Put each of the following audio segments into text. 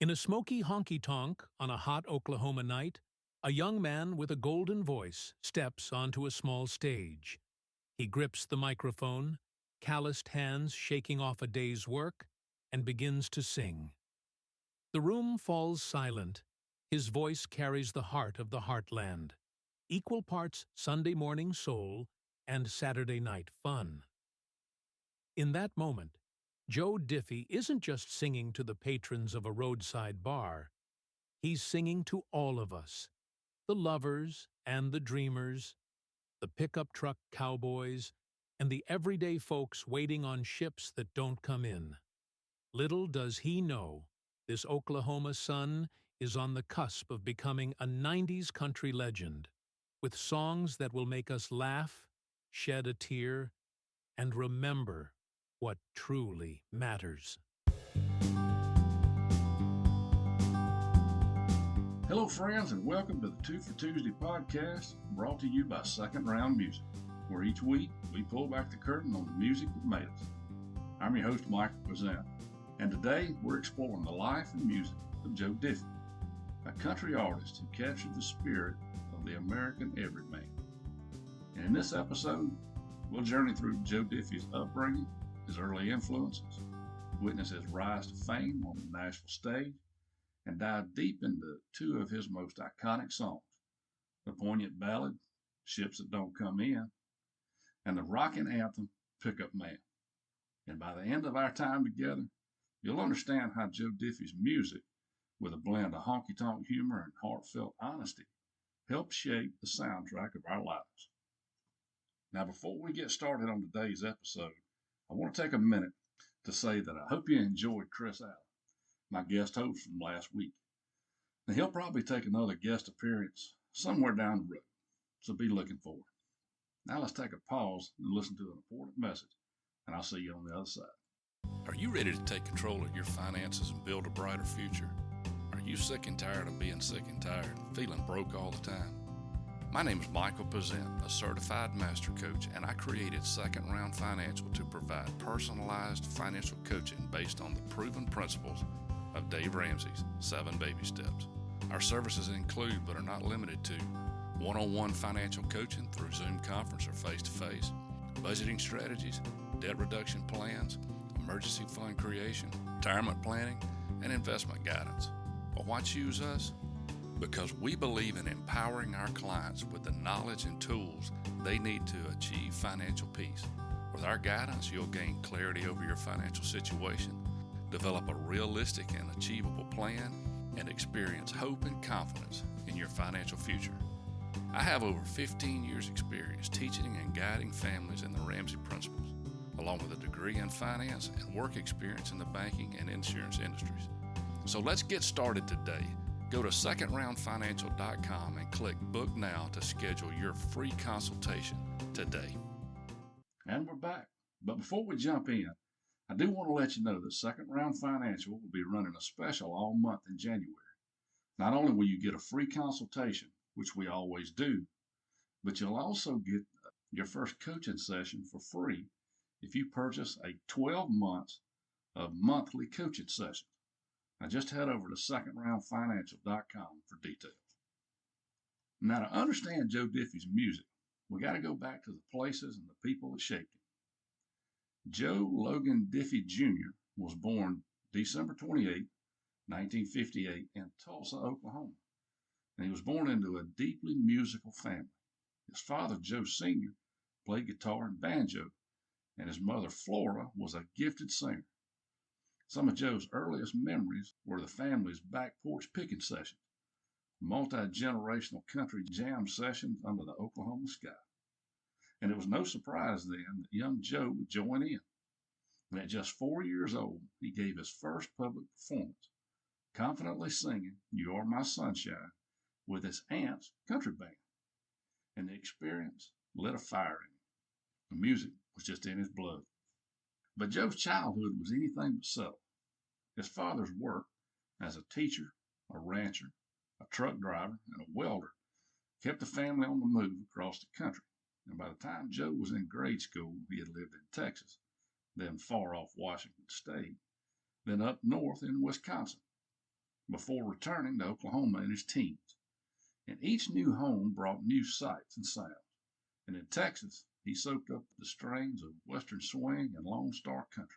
In a smoky honky-tonk on a hot Oklahoma night, a young man with a golden voice steps onto a small stage. He grips the microphone, calloused hands shaking off a day's work, and begins to sing. The room falls silent. His voice carries the heart of the heartland, equal parts Sunday morning soul and Saturday night fun. In that moment, Joe Diffie isn't just singing to the patrons of a roadside bar. He's singing to all of us, the lovers and the dreamers, the pickup truck cowboys, and the everyday folks waiting on ships that don't come in. Little does he know, this Oklahoma sun is on the cusp of becoming a 90s country legend, with songs that will make us laugh, shed a tear, and remember what truly matters. Hello, friends, and welcome to the Two for Tuesday podcast, brought to you by Second Round Music, where each week we pull back the curtain on the music that made us. I'm your host, Michael Present, and today we're exploring the life and music of Joe Diffie, a country artist who captured the spirit of the American everyman. And in this episode, we'll journey through Joe Diffie's upbringing, his early influences, witness his rise to fame on the national stage, and dive deep into two of his most iconic songs, the poignant ballad, Ships That Don't Come In, and the rocking anthem, Pickup Man. And by the end of our time together, you'll understand how Joe Diffie's music, with a blend of honky-tonk humor and heartfelt honesty, helped shape the soundtrack of our lives. Now, before we get started on today's episode, I want to take a minute to say that I hope you enjoyed Chris Allen, my guest host from last week. Now, he'll probably take another guest appearance somewhere down the road, so be looking forward. Now let's take a pause and listen to an important message, and I'll see you on the other side. Are you ready to take control of your finances and build a brighter future? Are you sick and tired of being sick and tired, feeling broke all the time? My name is Michael Present, a certified master coach, and I created Second Round Financial to provide personalized financial coaching based on the proven principles of Dave Ramsey's 7 Baby Steps. Our services include, but are not limited to, one-on-one financial coaching through Zoom conference or face-to-face, budgeting strategies, debt reduction plans, emergency fund creation, retirement planning, and investment guidance. Well, why choose us? Because we believe in empowering our clients with the knowledge and tools they need to achieve financial peace. With our guidance, you'll gain clarity over your financial situation, develop a realistic and achievable plan, and experience hope and confidence in your financial future. I have over 15 years experience teaching and guiding families in the Ramsey principles, along with a degree in finance and work experience in the banking and insurance industries. So let's get started today. Go to secondroundfinancial.com and click Book Now to schedule your free consultation today. And we're back. But before we jump in, I do want to let you know that Second Round Financial will be running a special all month in January. Not only will you get a free consultation, which we always do, but you'll also get your first coaching session for free if you purchase a 12 months of monthly coaching sessions. Now just head over to secondroundfinancial.com for details. Now, to understand Joe Diffie's music, we got to go back to the places and the people that shaped him. Joe Logan Diffie Jr. was born December 28, 1958 in Tulsa, Oklahoma. And he was born into a deeply musical family. His father, Joe Sr., played guitar and banjo, and his mother, Flora, was a gifted singer. Some of Joe's earliest memories were the family's back porch picking sessions, multi-generational country jam sessions under the Oklahoma sky. And it was no surprise then that young Joe would join in. And at just 4 years old, he gave his first public performance, confidently singing You Are My Sunshine with his aunt's country band. And the experience lit a fire in him. The music was just in his blood. But Joe's childhood was anything but subtle. His father's work as a teacher, a rancher, a truck driver, and a welder kept the family on the move across the country. And by the time Joe was in grade school, he had lived in Texas, then far off Washington State, then up north in Wisconsin. before returning to Oklahoma in his teens. And each new home brought new sights and sounds. And in Texas, he soaked up the strains of Western swing and Lone Star country.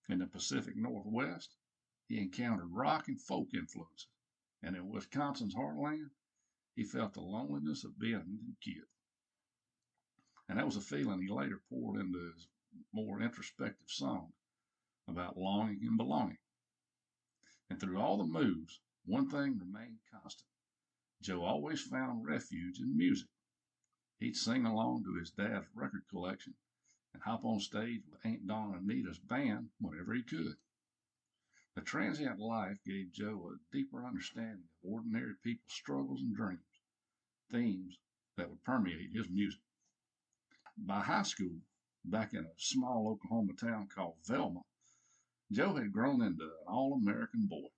In the Pacific Northwest, he encountered rock and folk influences. And in Wisconsin's heartland, he felt the loneliness of being a new kid. And that was a feeling he later poured into his more introspective song about longing and belonging. And through all the moves, one thing remained constant. Joe always found refuge in music. He'd sing along to his dad's record collection and hop on stage with Aunt Dawn and Anita's band whenever he could. The transient life gave Joe a deeper understanding of ordinary people's struggles and dreams, themes that would permeate his music. By high school, back in a small Oklahoma town called Velma, Joe had grown into an all-American boy.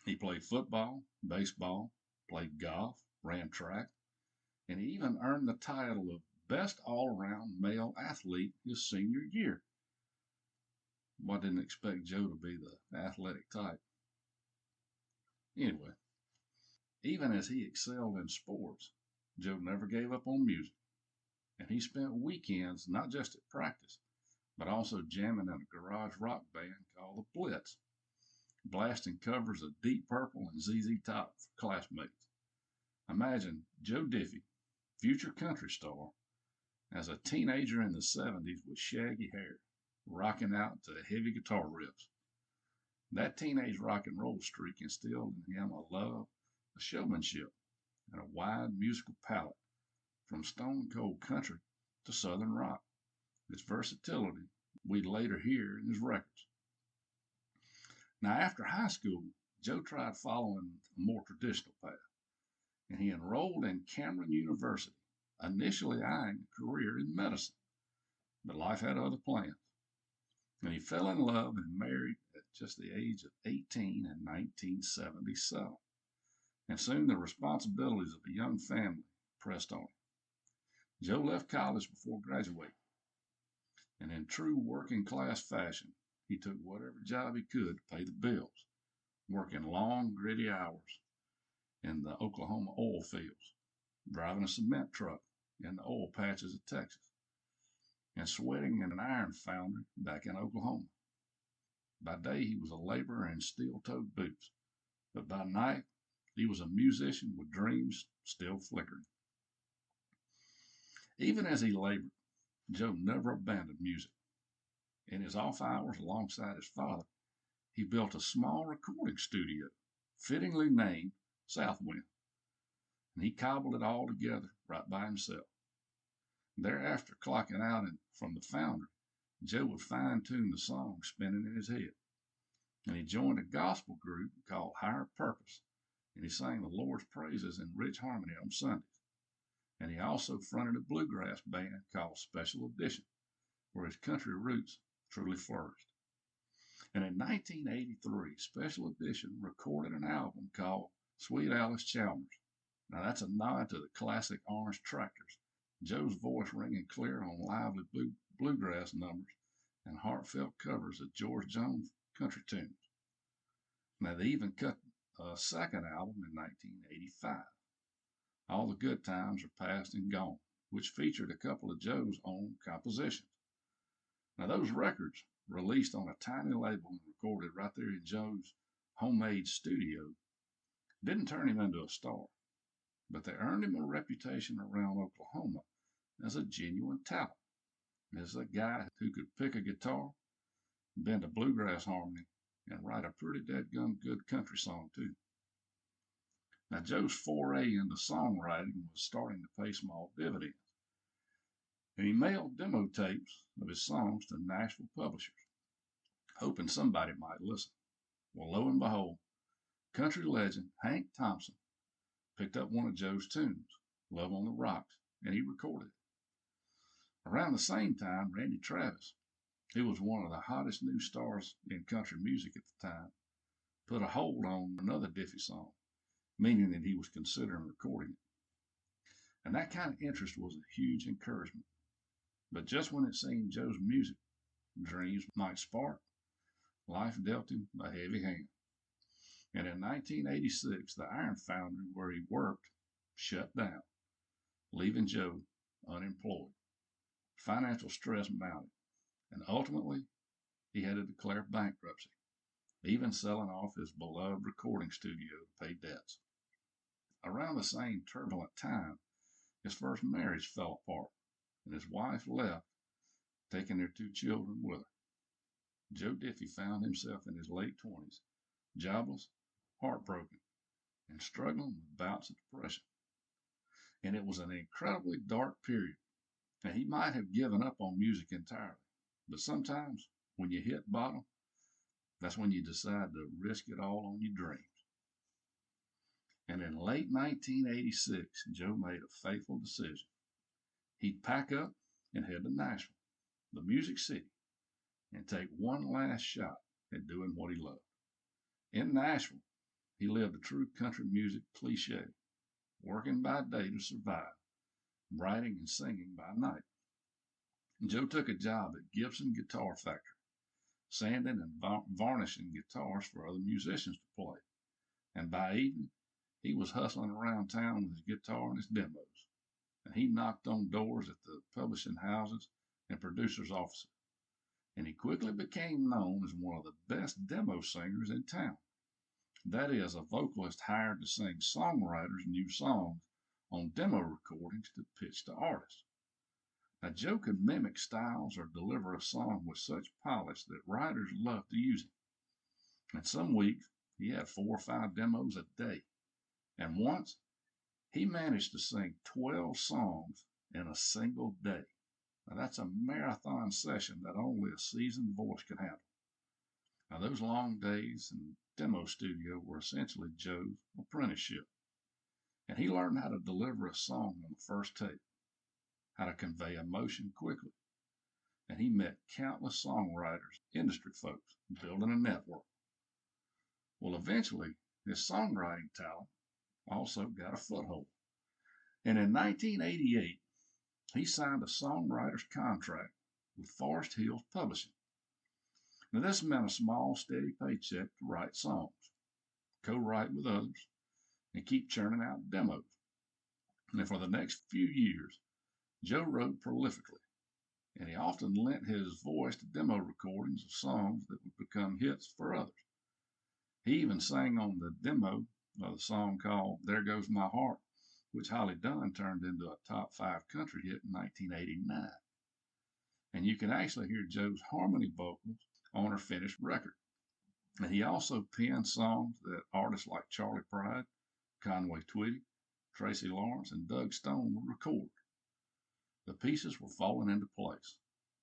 He played football, baseball, played golf, ran track, and he even earned the title of Best All-Around Male Athlete his senior year. I didn't expect Joe to be the athletic type. Anyway, even as he excelled in sports, Joe never gave up on music. And he spent weekends not just at practice, but also jamming in a garage rock band called the Blitz, blasting covers of Deep Purple and ZZ Top for classmates. Imagine Joe Diffie, future country star, as a teenager in the 70s with shaggy hair, rocking out to heavy guitar riffs. That teenage rock and roll streak instilled in him a love of showmanship and a wide musical palette, from stone cold country to southern rock. Its versatility we'd later hear in his records. Now, after high school, Joe tried following a more traditional path, and he enrolled in Cameron University, initially eyeing a career in medicine. But life had other plans, and he fell in love and married at just the age of 18 in 1977. And soon the responsibilities of a young family pressed on him. Joe left college before graduating, and in true working class fashion, he took whatever job he could to pay the bills, working long, gritty hours in the Oklahoma oil fields, driving a cement truck in the oil patches of Texas, and sweating in an iron foundry back in Oklahoma. By day, he was a laborer in steel-toed boots, but by night, he was a musician with dreams still flickering. Even as he labored, Joe never abandoned music. In his off hours alongside his father, he built a small recording studio, fittingly named Southwind, and he cobbled it all together right by himself. Thereafter, clocking out from the foundry, Joe would fine-tune the songs spinning in his head, and he joined a gospel group called Higher Purpose, and he sang the Lord's praises in rich harmony on Sundays. And he also fronted a bluegrass band called Special Edition, where his country roots truly flourished. And in 1983, Special Edition recorded an album called Sweet Alice Chalmers. Now that's a nod to the classic Orange Tractors, Joe's voice ringing clear on lively bluegrass numbers and heartfelt covers of George Jones country tunes. Now they even cut a second album in 1985. All the Good Times Are Past and Gone, which featured a couple of Joe's own compositions. Now those records, released on a tiny label and recorded right there in Joe's homemade studio, didn't turn him into a star, but they earned him a reputation around Oklahoma as a genuine talent, as a guy who could pick a guitar, bend a bluegrass harmony, and write a pretty dadgum good country song too. Now, Joe's foray into songwriting was starting to pay small dividends, and he mailed demo tapes of his songs to Nashville publishers, hoping somebody might listen. Well, lo and behold, country legend Hank Thompson picked up one of Joe's tunes, Love on the Rocks, and he recorded it. Around the same time, Randy Travis, who was one of the hottest new stars in country music at the time, put a hold on another Diffie song, meaning that he was considering recording it. And that kind of interest was a huge encouragement. But just when it seemed Joe's music dreams might spark, life dealt him a heavy hand. And in 1986, the iron foundry where he worked shut down, leaving Joe unemployed. Financial stress mounted, and ultimately he had to declare bankruptcy, even selling off his beloved recording studio to pay debts. Around the same turbulent time, his first marriage fell apart, and his wife left, taking their 2 children with her. Joe Diffie found himself in his late 20s, jobless, heartbroken, and struggling with bouts of depression. And it was an incredibly dark period, and he might have given up on music entirely. But sometimes, when you hit bottom, that's when you decide to risk it all on your dreams. And in late 1986, Joe made a fateful decision. He'd pack up and head to Nashville, the Music City, and take one last shot at doing what he loved. In Nashville, he lived a true country music cliche, working by day to survive, writing and singing by night. Joe took a job at Gibson Guitar Factory, sanding and varnishing guitars for other musicians to play. And by evening, he was hustling around town with his guitar and his demos. And he knocked on doors at the publishing houses and producers' offices. And he quickly became known as one of the best demo singers in town. That is, a vocalist hired to sing songwriters' new songs on demo recordings to pitch to artists. Now, Joe could mimic styles or deliver a song with such polish that writers loved to use him. And some weeks, he had 4 or 5 demos a day. And once, he managed to sing 12 songs in a single day. Now, that's a marathon session that only a seasoned voice can handle. Now, those long days in demo studio were essentially Joe's apprenticeship. And he learned how to deliver a song on the first take, how to convey emotion quickly. And he met countless songwriters, industry folks, building a network. Well, eventually, his songwriting talent also got a foothold. And in 1988, he signed a songwriter's contract with Forest Hills Publishing. Now, this meant a small, steady paycheck to write songs, co-write with others, and keep churning out demos. And for the next few years, Joe wrote prolifically, and he often lent his voice to demo recordings of songs that would become hits for others. He even sang on the demo of the song called There Goes My Heart, which Holly Dunn turned into a top 5 country hit in 1989. And you can actually hear Joe's harmony vocals on her finished record. And he also penned songs that artists like Charlie Pride, Conway Twitty, Tracy Lawrence, and Doug Stone would record. The pieces were falling into place,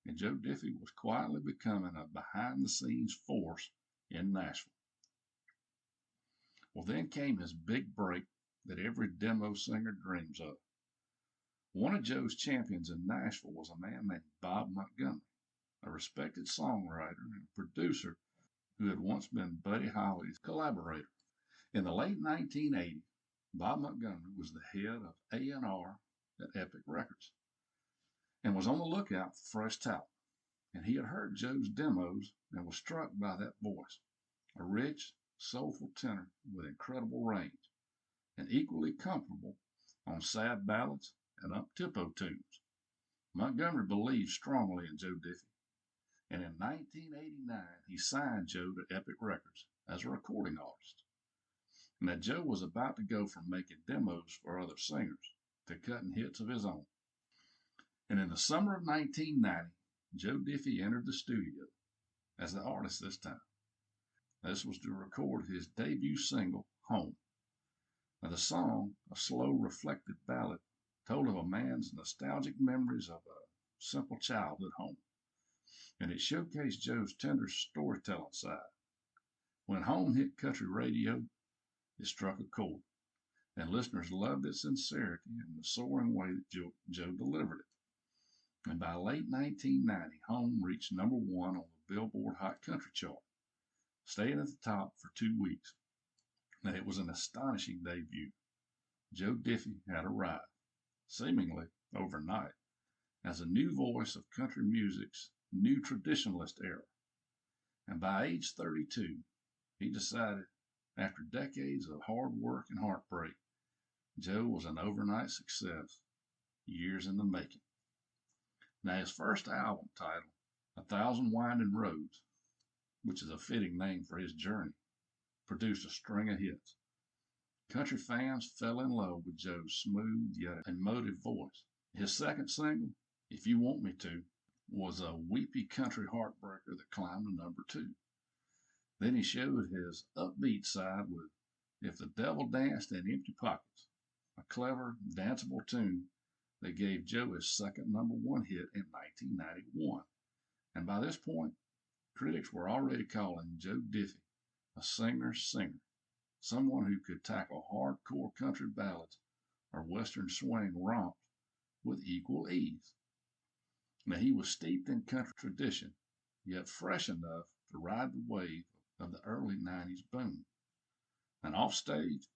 and Joe Diffie was quietly becoming a behind-the-scenes force in Nashville. Well, then came his big break that every demo singer dreams of. One of Joe's champions in Nashville was a man named Bob Montgomery, a respected songwriter and producer who had once been Buddy Holly's collaborator. In the late 1980s, Bob Montgomery was the head of A&R at Epic Records and was on the lookout for fresh talent. And he had heard Joe's demos and was struck by that voice, a rich, soulful tenor with incredible range, and equally comfortable on sad ballads and up-tempo tunes. Montgomery believed strongly in Joe Diffie, and in 1989 he signed Joe to Epic Records as a recording artist. And that Joe was about to go from making demos for other singers to cutting hits of his own. And in the summer of 1990, Joe Diffie entered the studio as the artist this time. This was to record his debut single, Home. Now, the song, a slow, reflective ballad, told of a man's nostalgic memories of a simple childhood home. And it showcased Joe's tender storytelling side. When Home hit country radio, it struck a chord, and listeners loved its sincerity and the soaring way that Joe delivered it. And by late 1990, Home reached #1 on the Billboard Hot Country chart, staying at the top for 2 weeks. Now, it was an astonishing debut. Joe Diffie had arrived, seemingly overnight, as a new voice of country music's new traditionalist era. And by age 32, he decided, After decades of hard work and heartbreak, Joe was an overnight success, years in the making. Now, his first album, titled A Thousand Winding Roads, which is a fitting name for his journey, produced a string of hits. Country fans fell in love with Joe's smooth yet emotive voice. His second single, If You Want Me To, was a weepy country heartbreaker that climbed to number 2. Then he showed his upbeat side with If the Devil Danced in Empty Pockets, a clever, danceable tune that gave Joe his second number 1 hit in 1991. And by this point, critics were already calling Joe Diffie a singer's singer, someone who could tackle hardcore country ballads or western swing romps with equal ease. Now, he was steeped in country tradition, yet fresh enough to ride the wave of the early 90s boom. And off stage,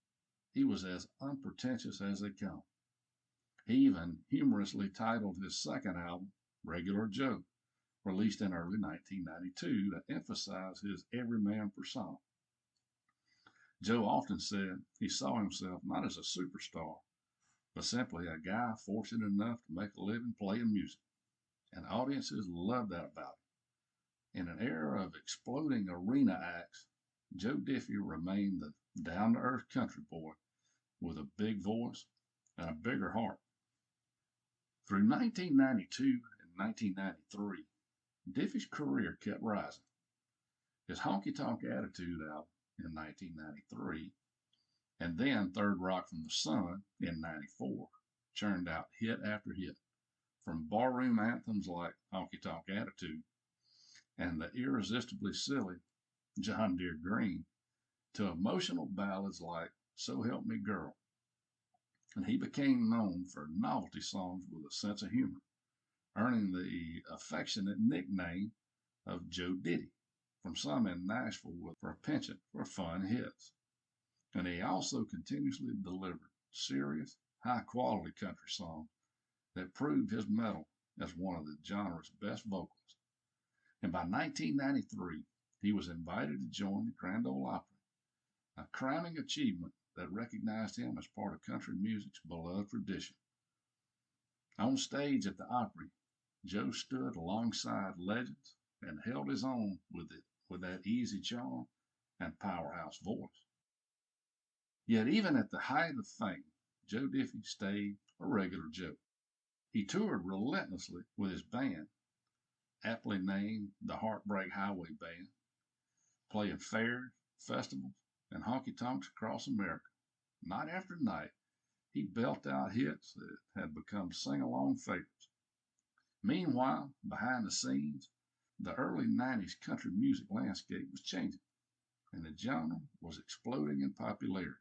he was as unpretentious as they come. He even humorously titled his second album, Regular Joe, released in early 1992 to emphasize his everyman persona. Joe often said he saw himself not as a superstar, but simply a guy fortunate enough to make a living playing music. And audiences loved that about him. In an era of exploding arena acts, Joe Diffie remained the down-to-earth country boy with a big voice and a bigger heart. Through 1992 and 1993, Diffie's career kept rising. His Honky Tonk Attitude album in 1993, and then Third Rock from the Sun in 94, churned out hit after hit, from barroom anthems like Honky Tonk Attitude and the irresistibly silly John Deere Green to emotional ballads like So Help Me Girl. And he became known for novelty songs with a sense of humor, earning the affectionate nickname of Joe Diffie from some in Nashville for a penchant for fun hits. And he also continuously delivered serious, high-quality country songs that proved his mettle as one of the genre's best vocalists. And by 1993, he was invited to join the Grand Ole Opry, a crowning achievement that recognized him as part of country music's beloved tradition. On stage at the Opry, Joe stood alongside legends and held his own with that easy charm and powerhouse voice. Yet even at the height of fame, Joe Diffie stayed a regular Joe. He toured relentlessly with his band, aptly named the Heartbreak Highway Band, playing fairs, festivals, and honky tonks across America. Night after night, he belted out hits that had become sing-along favorites. Meanwhile, behind the scenes, the early 90s country music landscape was changing, and the genre was exploding in popularity.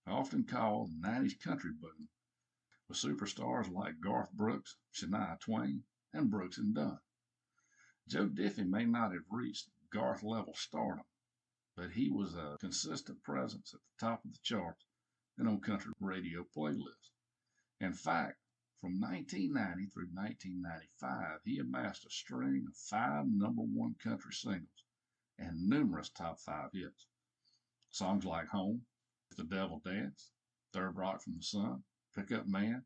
Often called the 90s country boom, with superstars like Garth Brooks, Shania Twain, and Brooks and Dunn. Joe Diffie may not have reached Garth-level stardom, but he was a consistent presence at the top of the charts and on country radio playlists. In fact, from 1990 through 1995, he amassed a string of 5 number 1 country singles and numerous top 5 hits. Songs like Home, If the Devil Danced, Third Rock from the Sun, Pickup Man,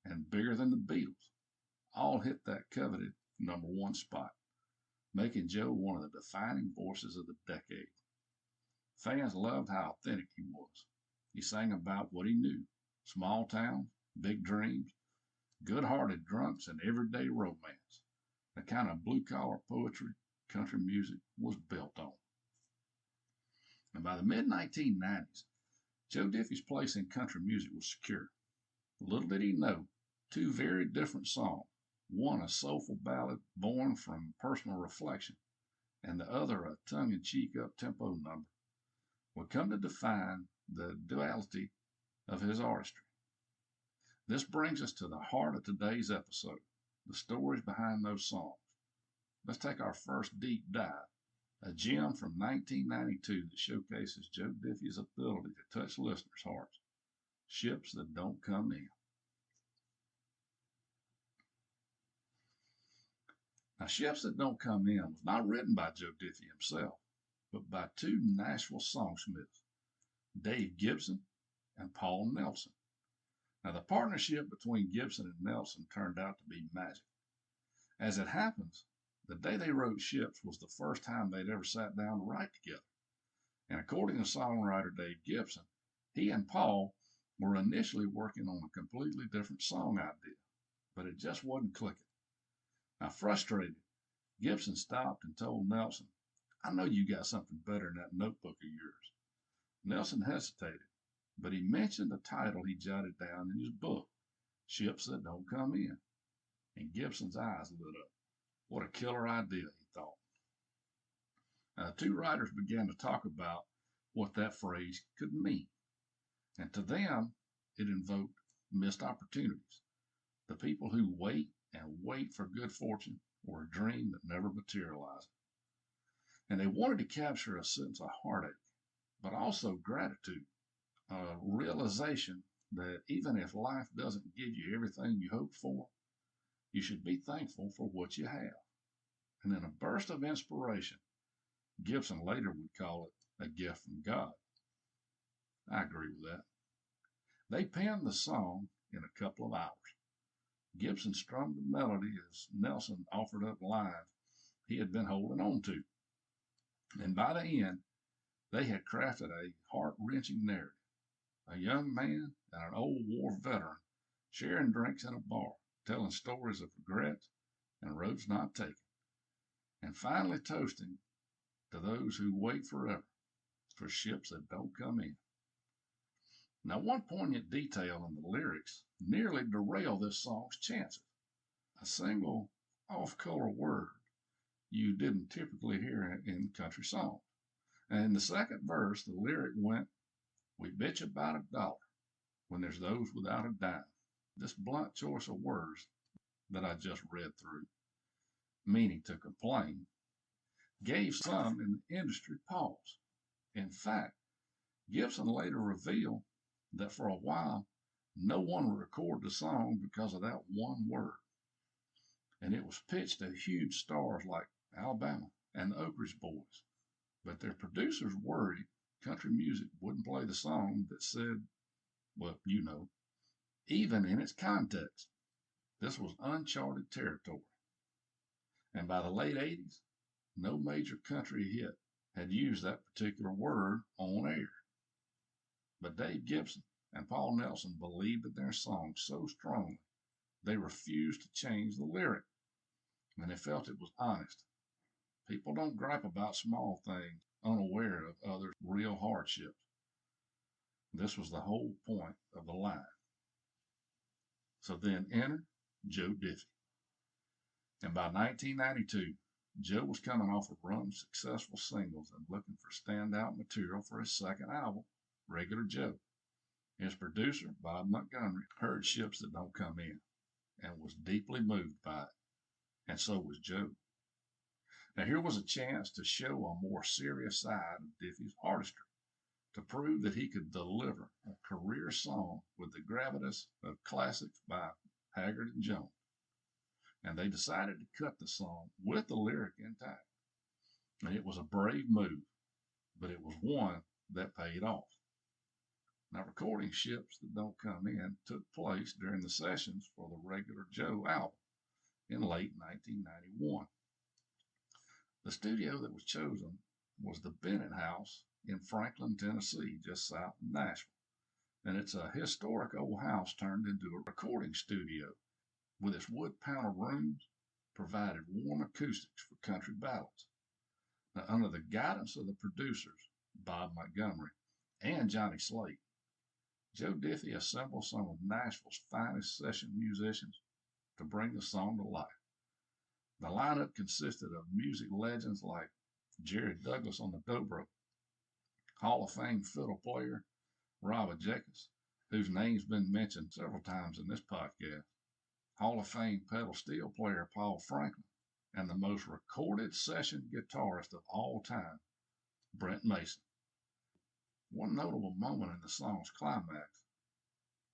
and Bigger Than the Beatles all hit that coveted number 1 spot, making Joe one of the defining voices of the decade. Fans loved how authentic he was. He sang about what he knew: small towns, big dreams, good-hearted drunks, and everyday romance, the kind of blue-collar poetry country music was built on. And by the mid-1990s, Joe Diffie's place in country music was secure. Little did he know, 2 very different songs, one a soulful ballad born from personal reflection, and the other a tongue-in-cheek up-tempo number, would come to define the duality of his artistry. This brings us to the heart of today's episode, the stories behind those songs. Let's take our first deep dive, a gem from 1992 that showcases Joe Diffie's ability to touch listeners' hearts, Ships That Don't Come In. Now, Ships That Don't Come In was not written by Joe Diffie himself, but by two Nashville songsmiths, Dave Gibson and Paul Nelson. Now, the partnership between Gibson and Nelson turned out to be magic. As it happens, the day they wrote Ships was the first time they'd ever sat down to write together. And according to songwriter Dave Gibson, he and Paul were initially working on a completely different song idea, but it just wasn't clicking. Now, frustrated, Gibson stopped and told Nelson, "I know you got something better than that notebook of yours." Nelson hesitated, but he mentioned the title he jotted down in his book, Ships That Don't Come In, and Gibson's eyes lit up. What a killer idea, he thought. Now, the two writers began to talk about what that phrase could mean, and to them, it invoked missed opportunities, the people who wait and wait for good fortune or a dream that never materializes. And they wanted to capture a sense of heartache, but also gratitude, a realization that even if life doesn't give you everything you hoped for, you should be thankful for what you have. And in a burst of inspiration, Gibson later would call it a gift from God. I agree with that. They penned the song in a couple of hours. Gibson strummed the melody as Nelson offered up lines he had been holding on to. And by the end, they had crafted a heart-wrenching narrative. A young man and an old war veteran sharing drinks in a bar, telling stories of regrets and roads not taken, and finally toasting to those who wait forever for ships that don't come in. Now, one poignant detail in the lyrics nearly derailed this song's chances. A single off-color word you didn't typically hear in country songs. And in the second verse, the lyric went, "We bitch about $1 when there's those without a dime." This blunt choice of words that I just read through, meaning to complain, gave some in the industry pause. In fact, Gibson later revealed that for a while, no one would record the song because of that one word. And it was pitched to huge stars like Alabama and the Oak Ridge Boys. But their producers worried country music wouldn't play the song that said, well, you know, even in its context. This was uncharted territory. And by the late 80s, no major country hit had used that particular word on air. But Dave Gibson and Paul Nelson believed in their song so strongly, they refused to change the lyric, and they felt it was honest. People don't gripe about small things, unaware of others' real hardships. This was the whole point of the line. So then enter Joe Diffie. And by 1992, Joe was coming off a run of successful singles and looking for standout material for his second album, Regular Joe. His producer, Bob Montgomery, heard Ships That Don't Come In and was deeply moved by it, and so was Joe. Now here was a chance to show a more serious side of Diffie's artistry, to prove that he could deliver a career song with the gravitas of classics by Haggard and Jones. And they decided to cut the song with the lyric intact. And it was a brave move, but it was one that paid off. Now, recording Ships That Don't Come In took place during the sessions for the Regular Joe album in late 1991. The studio that was chosen was the Bennett House in Franklin, Tennessee, just south of Nashville. And it's a historic old house turned into a recording studio, with its wood-paneled rooms provided warm acoustics for country ballads. Now, under the guidance of the producers, Bob Montgomery and Johnny Slate, Joe Diffie assembled some of Nashville's finest session musicians to bring the song to life. The lineup consisted of music legends like Jerry Douglas on the dobro, Hall of Fame fiddle player Robert Jenkins, whose name's been mentioned several times in this podcast, Hall of Fame pedal steel player Paul Franklin, and the most recorded session guitarist of all time, Brent Mason. One notable moment in the song's climax,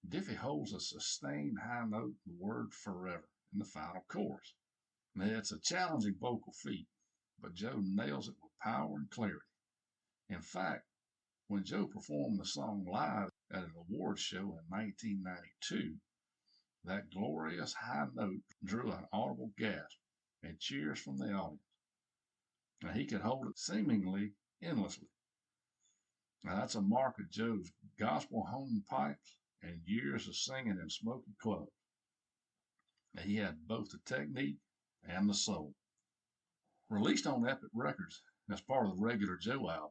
Diffie holds a sustained high note, the word forever, in the final chorus. Now, it's a challenging vocal feat, but Joe nails it with power and clarity. In fact, when Joe performed the song live at an awards show in 1992, that glorious high note drew an audible gasp and cheers from the audience. Now, he could hold it seemingly endlessly. Now, that's a mark of Joe's gospel home pipes and years of singing in smoky clubs. Now, he had both the technique and the soul. Released on Epic Records as part of the Regular Joe album,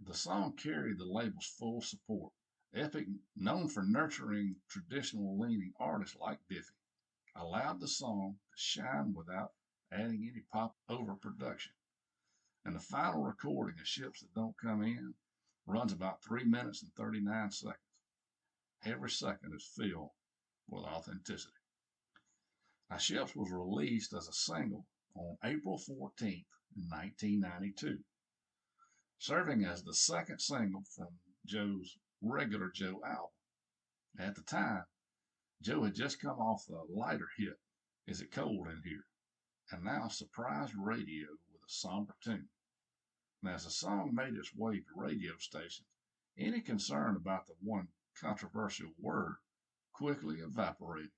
the song carried the label's full support. Epic, known for nurturing traditional leaning artists like Diffie, allowed the song to shine without adding any pop overproduction. And the final recording of Ships That Don't Come In runs about 3 minutes and 39 seconds. Every second is filled with authenticity. Now, Ships was released as a single on April 14th, 1992, serving as the second single from Joe's Regular Joe album. At the time, Joe had just come off the lighter hit, Is It Cold in Here, and now surprised radio with a somber tune. And as the song made its way to radio stations, any concern about the one controversial word quickly evaporated.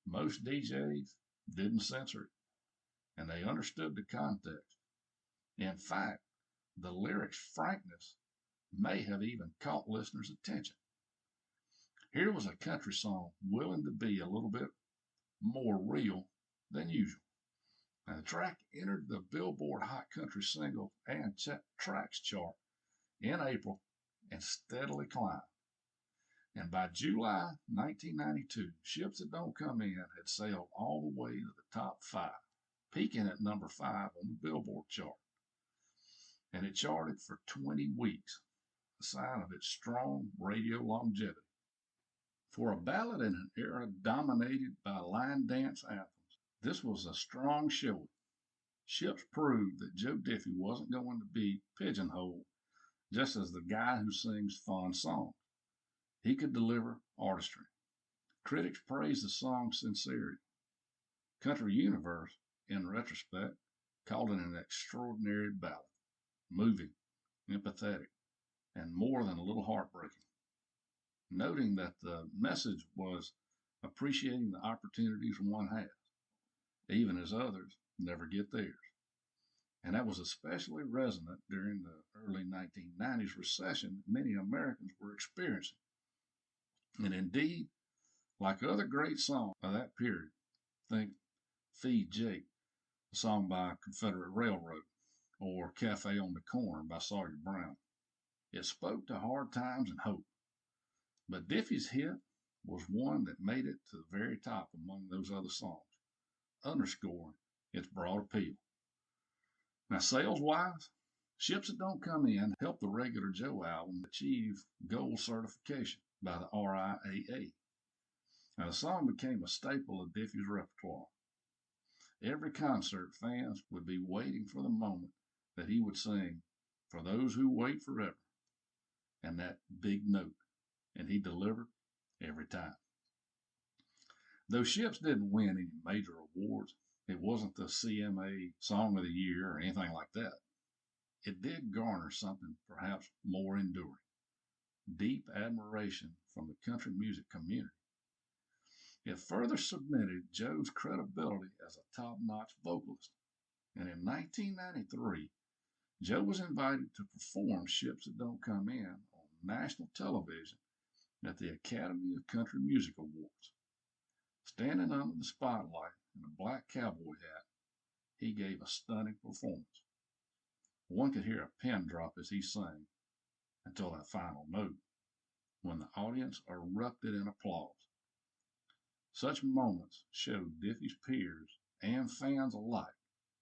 Most DJs didn't censor it, and they understood the context. In fact, the lyrics' frankness may have even caught listeners' attention. Here was a country song willing to be a little bit more real than usual. And the track entered the Billboard Hot Country Singles and Tracks chart in April and steadily climbed. And by July 1992, Ships That Don't Come In had sailed all the way to the top 5, peaking at number 5 on the Billboard chart. And it charted for 20 weeks, a sign of its strong radio longevity. For a ballad in an era dominated by line dance anthems, this was a strong showing. Ships proved that Joe Diffie wasn't going to be pigeonholed just as the guy who sings fun songs. He could deliver artistry. Critics praised the song's sincerity. Country Universe, in retrospect, called it an extraordinary ballad, moving, empathetic, and more than a little heartbreaking, noting that the message was appreciating the opportunities one has, even as others never get theirs. And that was especially resonant during the early 1990s recession that many Americans were experiencing. And indeed, like other great songs of that period, think Feed Jake, a song by Confederate Railroad, or Cafe on the Corner by Sawyer Brown. It spoke to hard times and hope. But Diffie's hit was one that made it to the very top among those other songs, underscoring its broad appeal. Now, sales-wise, Ships That Don't Come In helped the Regular Joe album achieve gold certification by the RIAA. Now, the song became a staple of Diffie's repertoire. Every concert, fans would be waiting for the moment that he would sing For Those Who Wait Forever, and that big note, and he delivered every time. Though Ships didn't win any major awards, it wasn't the CMA Song of the Year or anything like that. It did garner something perhaps more enduring, deep admiration from the country music community. It further cemented Joe's credibility as a top-notch vocalist. And in 1993, Joe was invited to perform Ships That Don't Come In on national television at the Academy of Country Music Awards. Standing under the spotlight in a black cowboy hat, he gave a stunning performance. One could hear a pin drop as he sang until that final note, when the audience erupted in applause. Such moments showed Diffie's peers and fans alike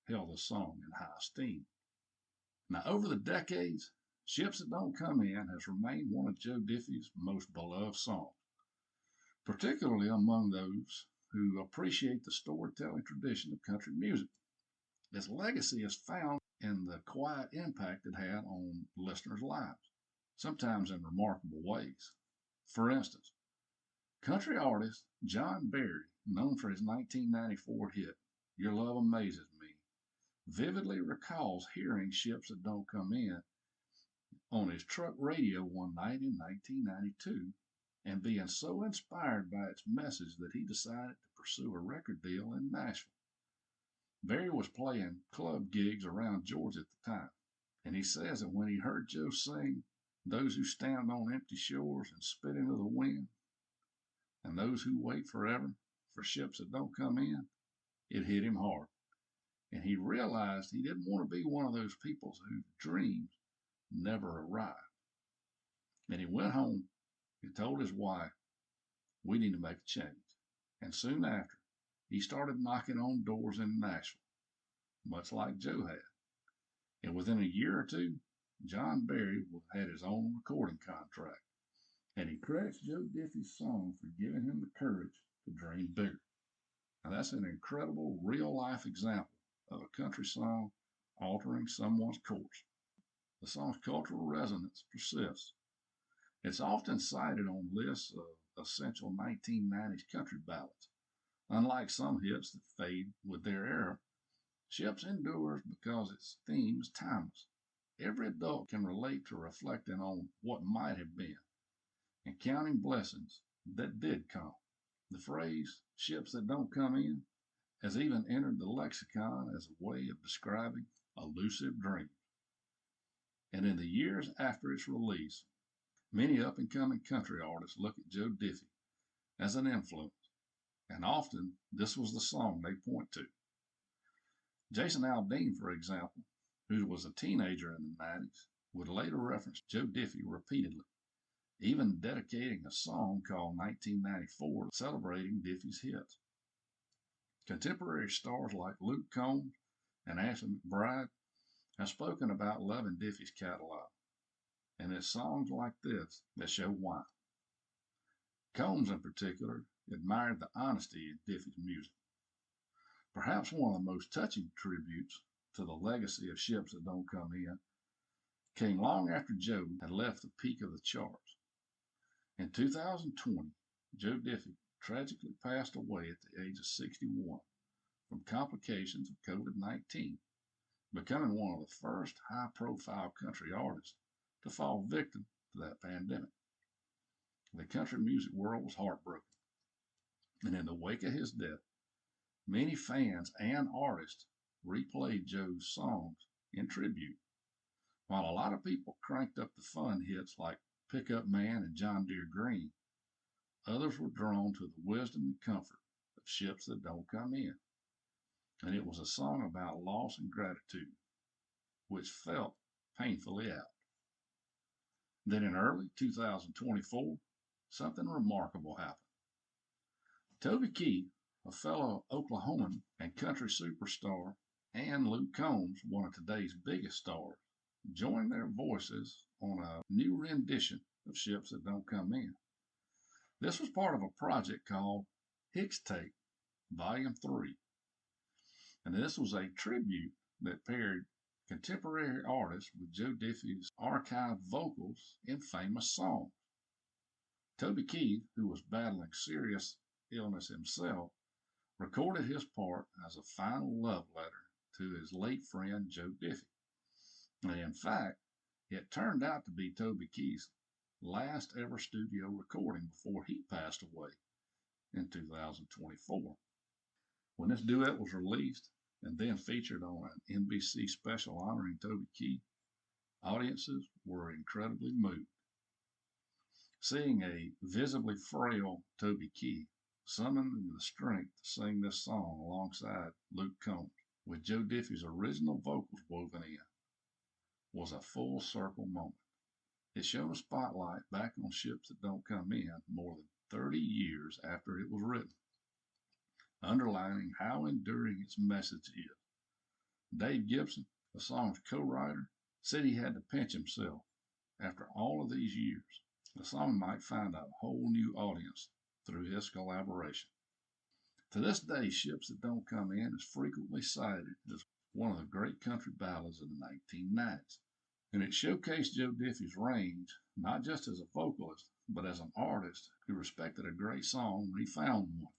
held the song in high esteem. Now, over the decades, Ships That Don't Come In has remained one of Joe Diffie's most beloved songs, particularly among those who appreciate the storytelling tradition of country music. Its legacy is found in the quiet impact it had on listeners' lives, sometimes in remarkable ways. For instance, country artist John Berry, known for his 1994 hit, Your Love Amazes Me, vividly recalls hearing Ships That Don't Come In on his truck radio one night in 1992 and being so inspired by its message that he decided to pursue a record deal in Nashville. Barry was playing club gigs around Georgia at the time, and he says that when he heard Joe sing, "Those who stand on empty shores and spit into the wind, and those who wait forever for ships that don't come in," it hit him hard. And he realized he didn't want to be one of those people whose dreams never arrive. And he went home and told his wife, "We need to make a change." And soon after, he started knocking on doors in Nashville, much like Joe had. And within a year or two, John Barry had his own recording contract. And he credits Joe Diffie's song for giving him the courage to dream bigger. Now that's an incredible real-life example of a country song altering someone's course. The song's cultural resonance persists. It's often cited on lists of essential 1990s country ballads. Unlike some hits that fade with their era, Ships endures because its theme is timeless. Every adult can relate to reflecting on what might have been and counting blessings that did come. The phrase, "ships that don't come in," has even entered the lexicon as a way of describing a lucid dream. And in the years after its release, many up-and-coming country artists look at Joe Diffie as an influence, and often this was the song they point to. Jason Aldean, for example, who was a teenager in the 90s, would later reference Joe Diffie repeatedly, even dedicating a song called 1994 celebrating Diffie's hits. Contemporary stars like Luke Combs and Ashley McBryde have spoken about loving Diffie's catalog, and it's songs like this that show why. Combs, in particular, admired the honesty in Diffie's music. Perhaps one of the most touching tributes to the legacy of Ships That Don't Come In came long after Joe had left the peak of the charts. In 2020, Joe Diffie tragically passed away at the age of 61 from complications of COVID-19, becoming one of the first high-profile country artists to fall victim to that pandemic. The country music world was heartbroken, and in the wake of his death, many fans and artists replayed Joe's songs in tribute. While a lot of people cranked up the fun hits like Pickup Man and John Deere Green, others were drawn to the wisdom and comfort of Ships That Don't Come In. And it was a song about loss and gratitude, which felt painfully out. Then in early 2024, something remarkable happened. Toby Keith, a fellow Oklahoman and country superstar, and Luke Combs, one of today's biggest stars, joined their voices on a new rendition of Ships That Don't Come In. This was part of a project called Hicks Tape, Volume 3. And this was a tribute that paired contemporary artists with Joe Diffie's archived vocals in famous songs. Toby Keith, who was battling serious illness himself, recorded his part as a final love letter to his late friend Joe Diffie. And in fact, it turned out to be Toby Keith's last ever studio recording before he passed away in 2024. When this duet was released and then featured on an NBC special honoring Toby Keith, audiences were incredibly moved. Seeing a visibly frail Toby Keith summoned the strength to sing this song alongside Luke Combs, with Joe Diffie's original vocals woven in, was a full circle moment. It shone a spotlight back on Ships That Don't Come In more than 30 years after it was written, underlining how enduring its message is. Dave Gibson, the song's co-writer, said he had to pinch himself. After all of these years, the song might find a whole new audience through his collaboration. To this day, Ships That Don't Come In is frequently cited as one of the great country ballads of the 1990s. And it showcased Joe Diffie's range, not just as a vocalist, but as an artist who respected a great song when he found one,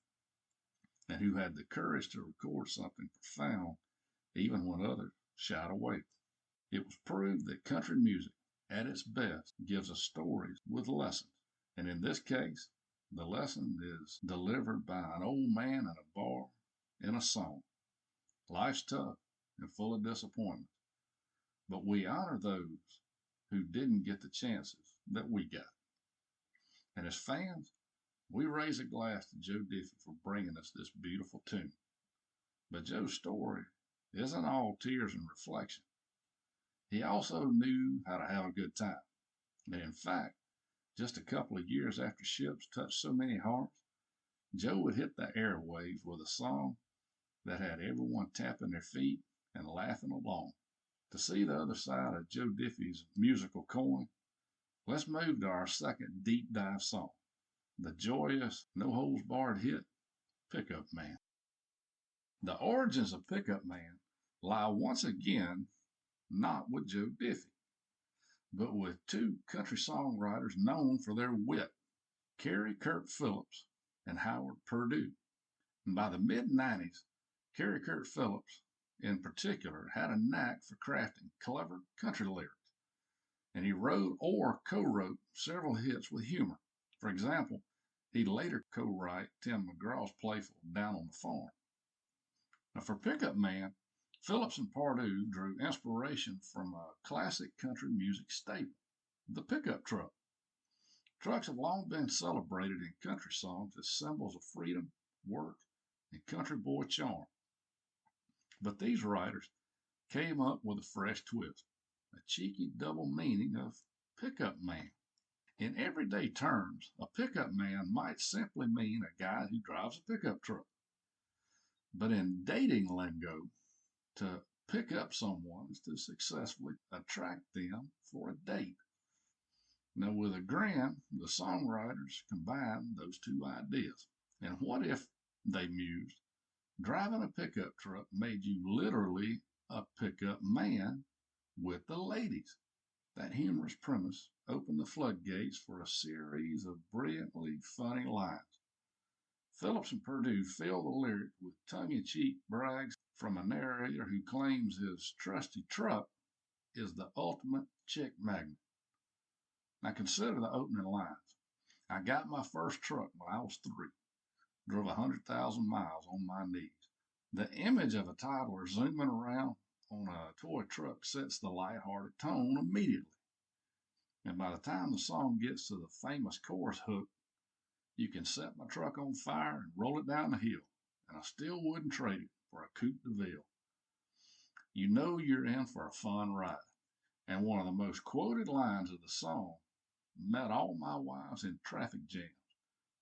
and who had the courage to record something profound even when others shied away. It was proved that country music at its best, gives us stories with lessons. And in this case, the lesson is delivered by an old man in a bar in a song. Life's tough and full of disappointments, but we honor those who didn't get the chances that we got. And as fans, we raise a glass to Joe Diffie for bringing us this beautiful tune. But Joe's story isn't all tears and reflection. He also knew how to have a good time. And in fact, just a couple of years after Ships touched so many hearts, Joe would hit the airwaves with a song that had everyone tapping their feet and laughing along. To see the other side of Joe Diffie's musical coin, let's move to our second deep dive song, the joyous, no-holds-barred hit, Pickup Man. The origins of Pickup Man lie once again not with Joe Diffie, but with two country songwriters known for their wit, Carrie Kurt Phillips and Howard Purdue. And by the mid-90s, Carrie Kurt Phillips, in particular, had a knack for crafting clever country lyrics, and he wrote or co-wrote several hits with humor. For example, he'd later co-write Tim McGraw's playful Down on the Farm. Now for Pickup Man, Phillips and Purdue drew inspiration from a classic country music staple, the pickup truck. Trucks have long been celebrated in country songs as symbols of freedom, work, and country boy charm. But these writers came up with a fresh twist, a cheeky double meaning of pickup man. In everyday terms, a pickup man might simply mean a guy who drives a pickup truck. But in dating lingo, to pick up someone is to successfully attract them for a date. Now, with a grin, the songwriters combined those two ideas. And what if, they mused, driving a pickup truck made you literally a pickup man with the ladies? That humorous premise opened the floodgates for a series of brilliantly funny lines. Phillips and Purdue fill the lyric with tongue-in-cheek brags from a narrator who claims his trusty truck is the ultimate chick magnet. Now consider the opening lines. I got my first truck when I was 3. Drove 100,000 miles on my knees. The image of a toddler zooming around on a toy truck sets the lighthearted tone immediately. And by the time the song gets to the famous chorus hook, you can set my truck on fire and roll it down the hill, and I still wouldn't trade it for a Coupe de Ville. You know you're in for a fun ride. And one of the most quoted lines of the song, met all my wives in traffic jams.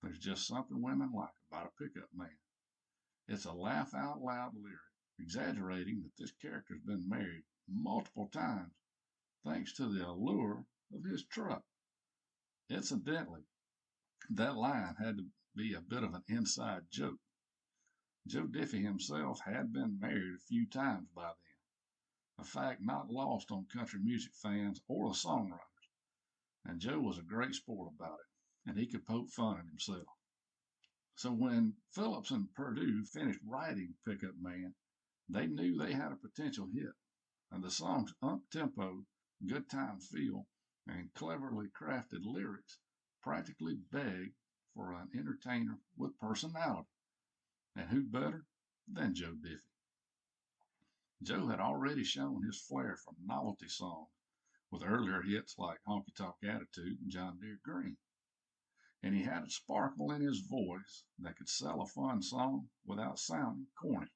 There's just something women like about a pickup man. It's a laugh out loud lyric, exaggerating that this character's been married multiple times thanks to the allure of his truck. Incidentally, that line had to be a bit of an inside joke. Joe Diffie himself had been married a few times by then, a fact not lost on country music fans or the songwriters, and Joe was a great sport about it, and he could poke fun at himself. So when Phillips and Purdue finished writing Pickup Man, they knew they had a potential hit, and the song's up-tempo, good time feel, and cleverly crafted lyrics practically begged for an entertainer with personality. And who better than Joe Diffie? Joe had already shown his flair for novelty songs with earlier hits like Honky Tonk Attitude and John Deere Green. And he had a sparkle in his voice that could sell a fun song without sounding corny.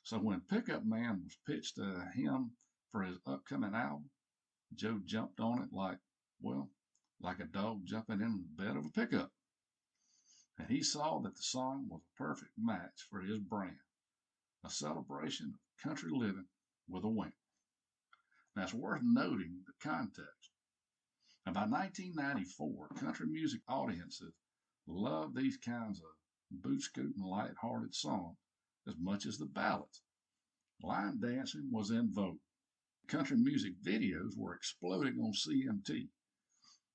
So when Pickup Man was pitched to him for his upcoming album, Joe jumped on it like a dog jumping into the bed of a pickup. And he saw that the song was a perfect match for his brand, a celebration of country living with a wink. Now it's worth noting the context. And by 1994, country music audiences loved these kinds of boot-scooting, light-hearted songs as much as the ballads. Line dancing was in vogue. Country music videos were exploding on CMT,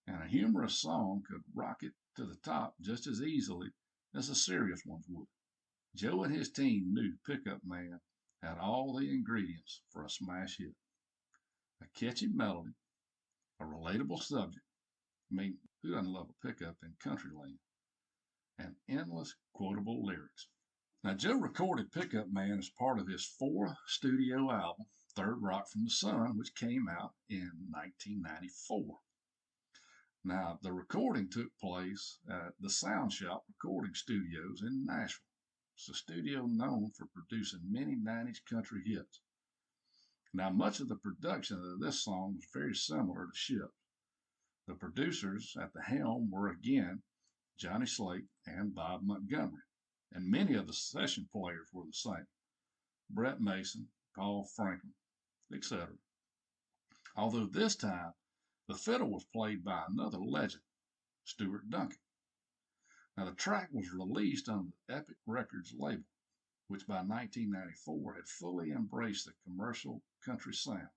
and a humorous song could rocket to the top just as easily as the serious ones would. Joe and his team knew Pickup Man had all the ingredients for a smash hit. A catchy melody, a relatable subject. I mean, who doesn't love a pickup in country land? And endless quotable lyrics. Now, Joe recorded Pickup Man as part of his fourth studio album, Third Rock from the Sun, which came out in 1994. Now, the recording took place at the Sound Shop Recording Studios in Nashville. It's a studio known for producing many 90s country hits. Now, much of the production of this song was very similar to Ship's. The producers at the helm were again Johnny Slate and Bob Montgomery, and many of the session players were the same: Brett Mason, Paul Franklin, etc. Although this time, the fiddle was played by another legend, Stuart Duncan. Now, the track was released on the Epic Records label, which by 1994 had fully embraced the commercial country sound.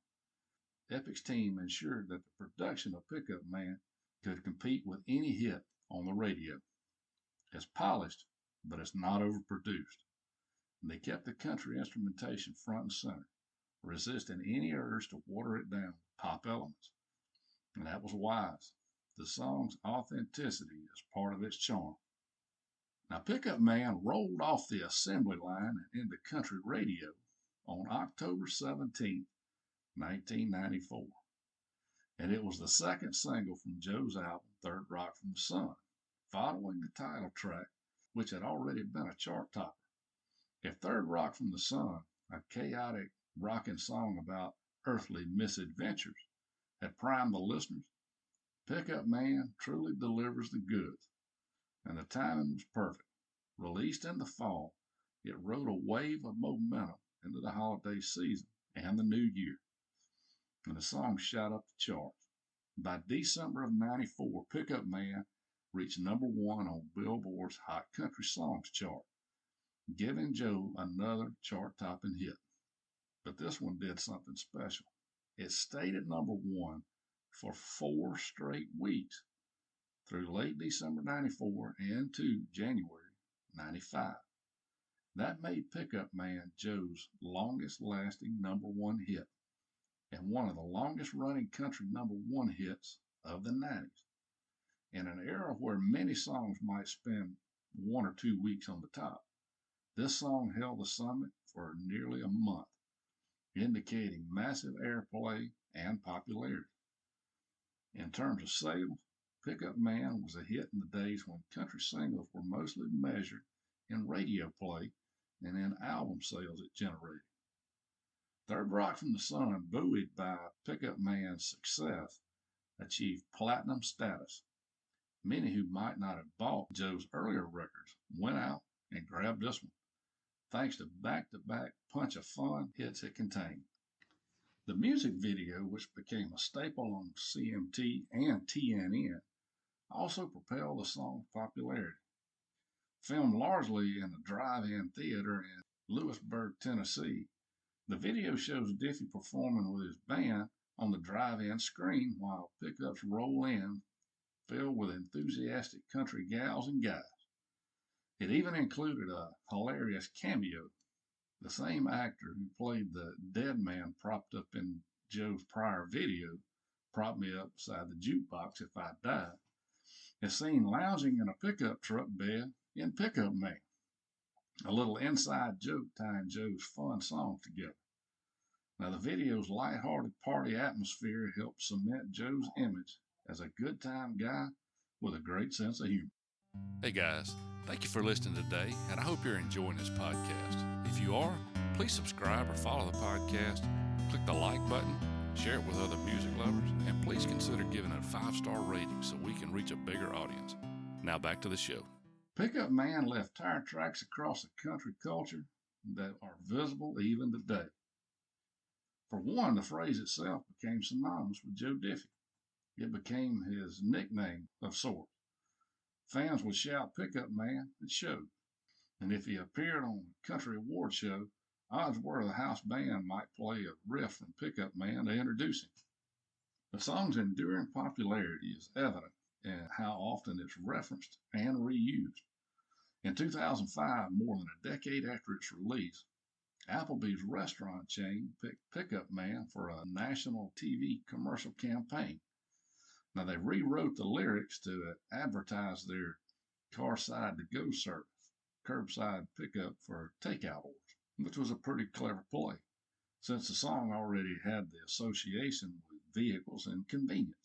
Epic's team ensured that the production of Pickup Man could compete with any hit on the radio. It's polished, but it's not overproduced. And they kept the country instrumentation front and center, resisting any urge to water it down with pop elements. And that was wise. The song's authenticity is part of its charm. Now, Pickup Man rolled off the assembly line and into country radio on October 17, 1994. And it was the second single from Joe's album, Third Rock from the Sun, following the title track, which had already been a chart topper. If Third Rock from the Sun, a chaotic rocking song about earthly misadventures, had primed the listeners, Pickup Man truly delivers the goods, and the timing was perfect. Released in the fall, it rode a wave of momentum into the holiday season and the new year, and the song shot up the charts. By December of '94, Pickup Man reached number one on Billboard's Hot Country Songs chart, giving Joe another chart-topping hit. But this one did something special. It stayed at number one for 4 straight weeks through late December '94 and to January '95. That made Pickup Man Joe's longest-lasting number one hit and one of the longest-running country number one hits of the '90s. In an era where many songs might spend 1 or 2 weeks on the top, this song held the summit for nearly a month, indicating massive airplay and popularity. In terms of sales, Pickup Man was a hit in the days when country singles were mostly measured in radio play and in album sales it generated. Third Rock from the Sun, buoyed by Pickup Man's success, achieved platinum status. Many who might not have bought Joe's earlier records went out and grabbed this one, thanks to back-to-back punch of fun hits it contained. The music video, which became a staple on CMT and TNN, also propelled the song's popularity. Filmed largely in a drive-in theater in Lewisburg, Tennessee, the video shows Diffie performing with his band on the drive-in screen while pickups roll in, filled with enthusiastic country gals and guys. It even included a hilarious cameo. The same actor who played the dead man propped up in Joe's prior video, Prop Me Up Beside the Jukebox If I Die, is seen lounging in a pickup truck bed in Pickup Man. A little inside joke tying Joe's fun songs together. Now, the video's lighthearted party atmosphere helped cement Joe's image as a good time guy with a great sense of humor. Hey guys, thank you for listening today, and I hope you're enjoying this podcast. If you are, please subscribe or follow the podcast, click the like button, share it with other music lovers, and please consider giving it a 5-star rating so we can reach a bigger audience. Now back to the show. Pickup Man left tire tracks across the country culture that are visible even today. For one, the phrase itself became synonymous with Joe Diffie. It became his nickname of sorts. Fans would shout Pickup Man at shows, and if he appeared on a country award show, odds were the house band might play a riff from Pickup Man to introduce him. The song's enduring popularity is evident in how often it's referenced and reused. In 2005, more than a decade after its release, Applebee's restaurant chain picked Pickup Man for a national TV commercial campaign, Now, they rewrote the lyrics to advertise their car side to go service, curbside pickup for takeout orders, which was a pretty clever play, since the song already had the association with vehicles and convenience.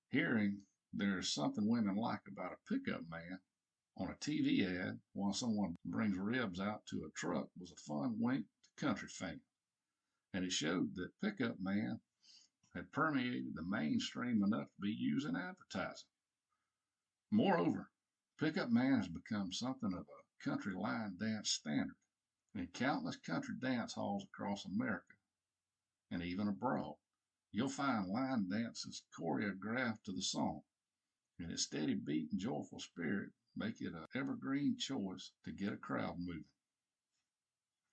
Hearing "There's Something Women Like About a Pickup Man" on a TV ad while someone brings ribs out to a truck was a fun wink to country fans, and it showed that Pickup Man had permeated the mainstream enough to be used in advertising. Moreover, Pickup Man has become something of a country line dance standard in countless country dance halls across America and even abroad. You'll find line dances choreographed to the song, and its steady beat and joyful spirit make it an evergreen choice to get a crowd moving.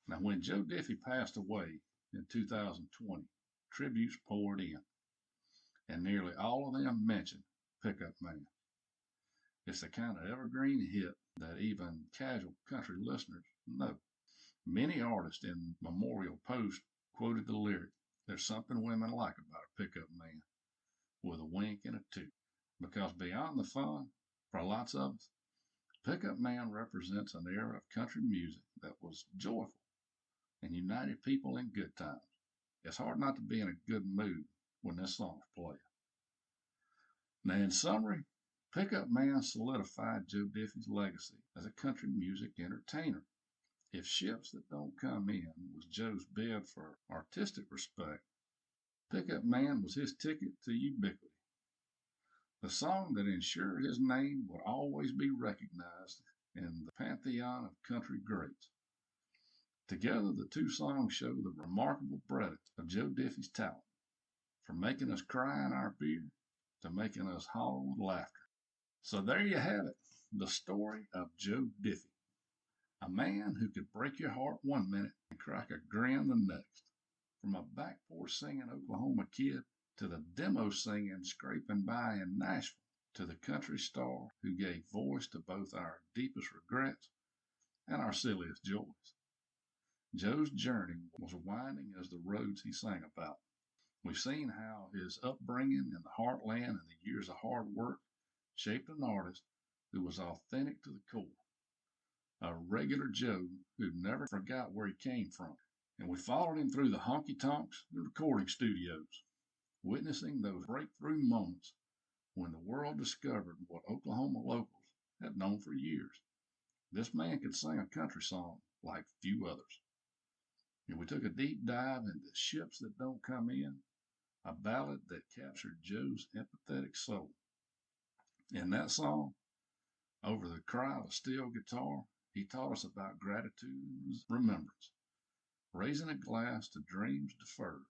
Now, when Joe Diffie passed away in 2020, tributes poured in, and nearly all of them mentioned Pickup Man. It's the kind of evergreen hit that even casual country listeners know. Many artists in memorial posts quoted the lyric, "There's something women like about a pickup man," with a wink and a toot. Because beyond the fun, for lots of us, Pickup Man represents an era of country music that was joyful and united people in good times. It's hard not to be in a good mood when this song's played. Now, in summary, Pickup Man solidified Joe Diffie's legacy as a country music entertainer. If Ships That Don't Come In was Joe's bid for artistic respect, Pickup Man was his ticket to ubiquity. The song that ensured his name would always be recognized in the pantheon of country greats. Together, the two songs show the remarkable breadth of Joe Diffie's talent, from making us cry in our beer to making us holler with laughter. So there you have it, the story of Joe Diffie, a man who could break your heart one minute and crack a grin the next. From a back porch singing Oklahoma kid to the demo singing scraping by in Nashville, to the country star who gave voice to both our deepest regrets and our silliest joys. Joe's journey was winding as the roads he sang about. We've seen how his upbringing in the heartland and the years of hard work shaped an artist who was authentic to the core, a regular Joe who never forgot where he came from. And we followed him through the honky-tonks and recording studios, witnessing those breakthrough moments when the world discovered what Oklahoma locals had known for years. This man could sing a country song like few others. And we took a deep dive into Ships That Don't Come In, a ballad that captured Joe's empathetic soul. In that song, over the cry of a steel guitar, he taught us about gratitude and remembrance, raising a glass to dreams deferred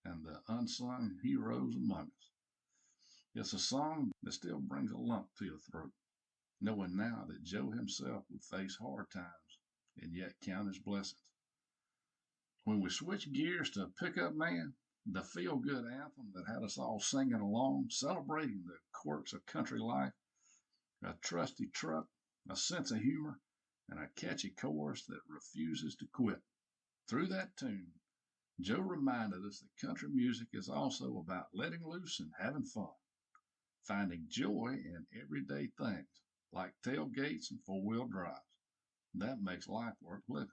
and the unsung heroes among us. It's a song that still brings a lump to your throat, knowing now that Joe himself would face hard times and yet count his blessings. When we switch gears to Pickup Man, the feel-good anthem that had us all singing along, celebrating the quirks of country life, a trusty truck, a sense of humor, and a catchy chorus that refuses to quit. Through that tune, Joe reminded us that country music is also about letting loose and having fun, finding joy in everyday things like tailgates and four-wheel drives. That makes life worth living.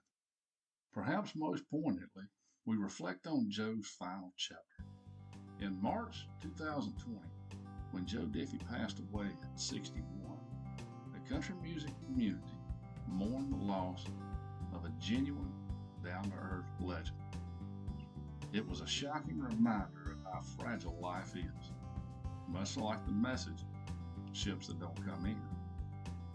Perhaps most poignantly, we reflect on Joe's final chapter. In March 2020, when Joe Diffie passed away at 61, the country music community mourned the loss of a genuine, down-to-earth legend. It was a shocking reminder of how fragile life is, much like the message, "Ships That Don't Come In."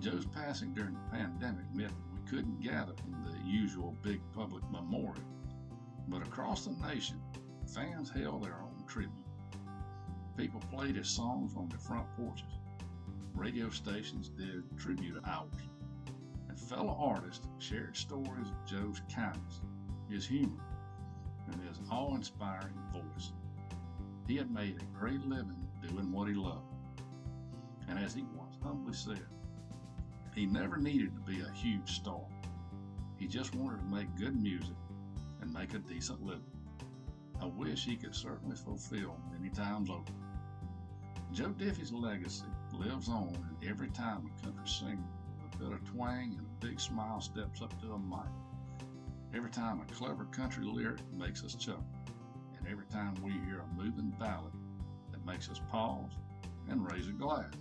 Joe's passing during the pandemic meant that we couldn't gather in the usual big public memorial, but across the nation, fans held their own tribute. People played his songs on their front porches. Radio stations did tribute hours, and fellow artists shared stories of Joe's kindness, his humor, and his awe-inspiring voice. He had made a great living doing what he loved, and as he once humbly said, he never needed to be a huge star. He just wanted to make good music and make a decent living. A wish he could certainly fulfill many times over. Joe Diffie's legacy lives on in every time a country singer with a bit of twang and a big smile steps up to a mic. Every time a clever country lyric makes us chuckle. And every time we hear a moving ballad that makes us pause and raise a glass.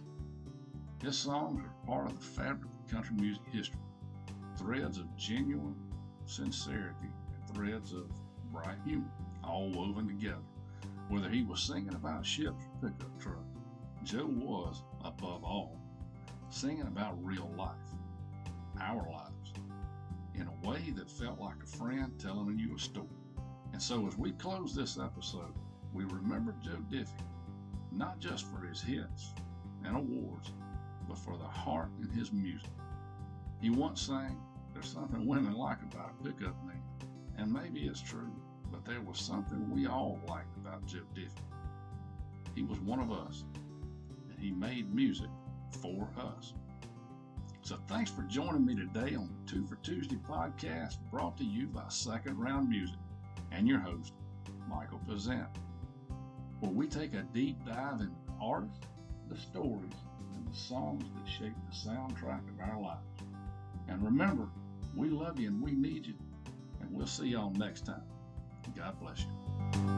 His songs are part of the fabric of country music history, threads of genuine sincerity and threads of bright humor, all woven together. Whether he was singing about ships or pickup trucks, Joe was, above all, singing about real life, our lives, in a way that felt like a friend telling you a story. And so as we close this episode, we remember Joe Diffie, not just for his hits and awards, but for the heart in his music. He once sang, "There's something women like about a pickup man," and maybe it's true, but there was something we all liked about Joe Diffie. He was one of us, and he made music for us. So thanks for joining me today on the 2 for Tuesday podcast, brought to you by Second Round Music and your host, Michael Pazant, where we take a deep dive into the artists, the stories, and the songs that shape the soundtrack of our lives. And remember, we love you and we need you, and we'll see y'all next time. God bless you.